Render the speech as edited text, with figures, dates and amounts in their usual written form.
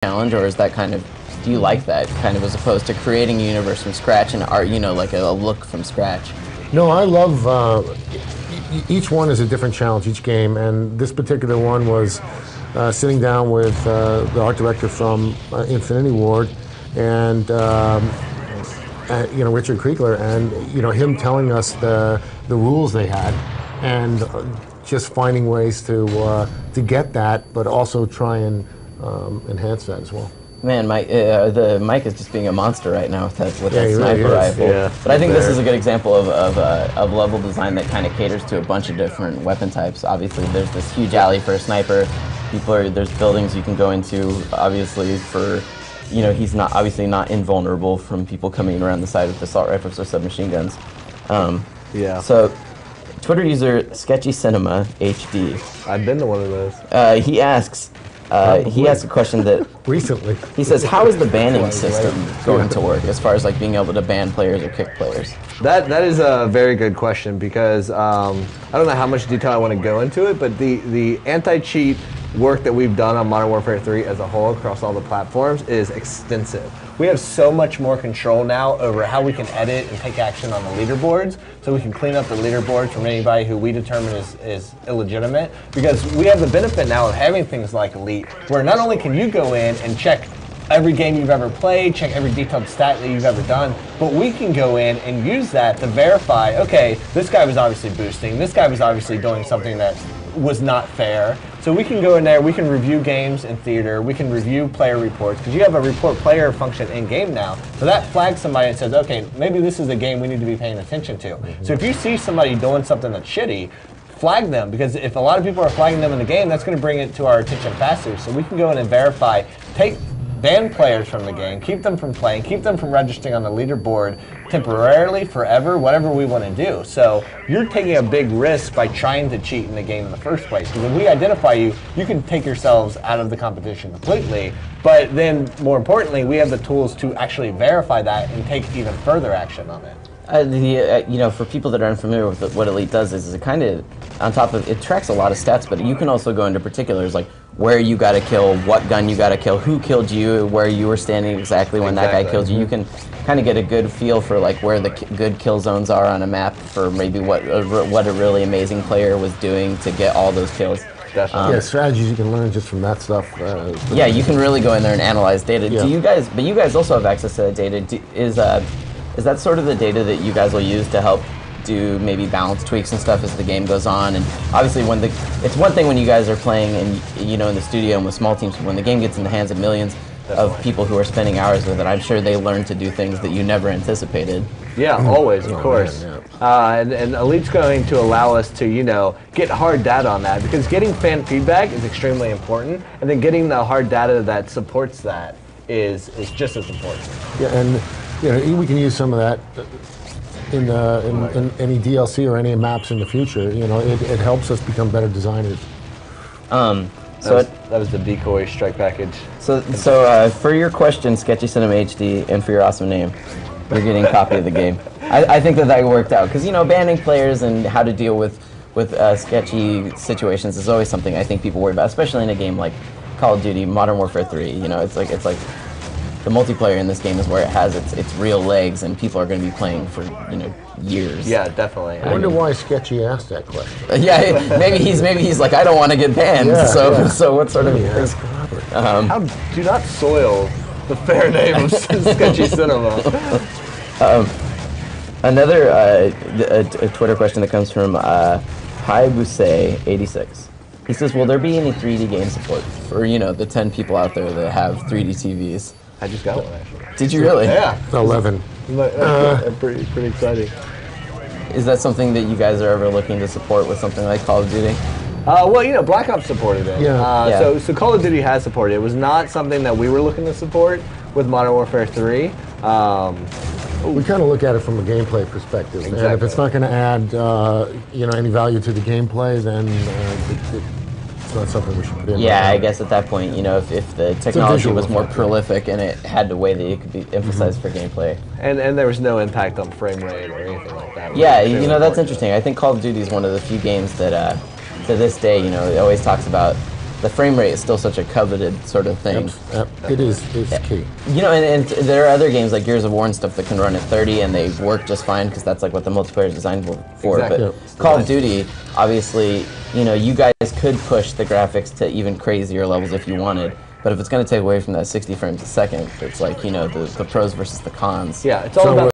challenge, or is that kind of, do you like that kind of as opposed to creating a universe from scratch and art, like a look from scratch? No, I love, each one is a different challenge, each game, and this particular one was sitting down with the art director from Infinity Ward and Richard Kriegler, and him telling us the rules they had, and just finding ways to get that, but also try and enhance that as well. Man, Mike is just being a monster right now with that sniper really rifle. Yeah, but I think this is a good example of level design that kind of caters to a bunch of different weapon types. Obviously, there's this huge alley for a sniper. There's buildings you can go into. Obviously, for he's not invulnerable from people coming around the side with assault rifles or submachine guns. Yeah. So, Twitter user Sketchy Cinema HD. I've been to one of those. He asks. He asked a question that recently. He says, "How is the banning system going to work as far as like being able to ban players or kick players?" That is a very good question because I don't know how much detail I want to go into it, but the anti-cheat work that we've done on Modern Warfare 3 as a whole across all the platforms is extensive. We have so much more control now over how we can edit and take action on the leaderboards, so we can clean up the leaderboards from anybody who we determine is illegitimate, because we have the benefit now of having things like Elite, where not only can you go in and check every game you've ever played, check every detailed stat that you've ever done, but we can go in and use that to verify, okay, this guy was obviously boosting, this guy was obviously doing something that was not fair. So we can go in there, we can review games in theater, we can review player reports, because you have a report player function in-game now. So that flags somebody and says, okay, maybe this is a game we need to be paying attention to. So if you see somebody doing something that's shitty, flag them, because if a lot of people are flagging them in the game, that's going to bring it to our attention faster. So we can go in and verify, ban players from the game, keep them from playing, keep them from registering on the leaderboard temporarily, forever, whatever we want to do. So you're taking a big risk by trying to cheat in the game in the first place. Because if we identify you, you can take yourselves out of the competition completely. But then, more importantly, we have the tools to actually verify that and take even further action on it. For people that are unfamiliar with what Elite does is it kind of, on top of, it tracks a lot of stats, but you can also go into particulars like where you got to kill, what gun you got to kill, who killed you, where you were standing exactly when that guy killed you. You can kind of get a good feel for like where the good kill zones are on a map for maybe what a really amazing player was doing to get all those kills. Definitely. Strategies you can learn just from that stuff. Yeah, you can really go in there and analyze data. Yeah. But you guys also have access to that data. Is that sort of the data that you guys will use to help do maybe balance tweaks and stuff as the game goes on? And obviously it's one thing when you guys are playing and in the studio and with small teams, when the game gets in the hands of millions of people who are spending hours with it, I'm sure they learn to do things that you never anticipated. Yeah, always, of course. Man, yeah. And Elite's going to allow us to, get hard data on that, because getting fan feedback is extremely important, and then getting the hard data that supports that is just as important. Yeah, and we can use some of that in any DLC or any maps in the future. It helps us become better designers. That was the decoy strike package. So for your question, Sketchy Cinema HD, and for your awesome name, you're getting a copy of the game. I think that worked out, because banning players and how to deal with sketchy situations is always something I think people worry about, especially in a game like Call of Duty, Modern Warfare 3. It's like the multiplayer in this game is where it has its real legs, and people are going to be playing for years. Yeah, definitely. I wonder why Sketchy asked that question. Yeah, maybe he's like, I don't want to get banned. Yeah, so what sort of yes. Do not soil the fair name of Sketchy Cinema. Another a Twitter question that comes from Haibuse86. He says, will there be any 3D game support for the 10 people out there that have 3D TVs? I just got one, actually. Did you really? Yeah. 11. Pretty exciting. Is that something that you guys are ever looking to support with something like Call of Duty? Well, Black Ops supported it. Yeah. So Call of Duty has supported it. It was not something that we were looking to support with Modern Warfare 3. We kind of look at it from a gameplay perspective. Exactly. And if it's not going to add, any value to the gameplay, then it's not something we should put in. Yeah, I guess at that point, if the technology was more prolific and it had a way that it could be emphasized for gameplay. And there was no impact on frame rate or anything like that. Yeah, that's interesting. I think Call of Duty is one of the few games that, to this day, it always talks about the frame rate is still such a coveted sort of thing. It is. It's key. You know, and there are other games like Gears of War and stuff that can run at 30 and they work just fine because that's like what the multiplayer is designed for. Exactly. But Call of Duty, obviously, you know, you guys could push the graphics to even crazier levels if you wanted. But if it's going to take away from that 60 frames a second, it's like, you know, the pros versus the cons. Yeah, it's all So, about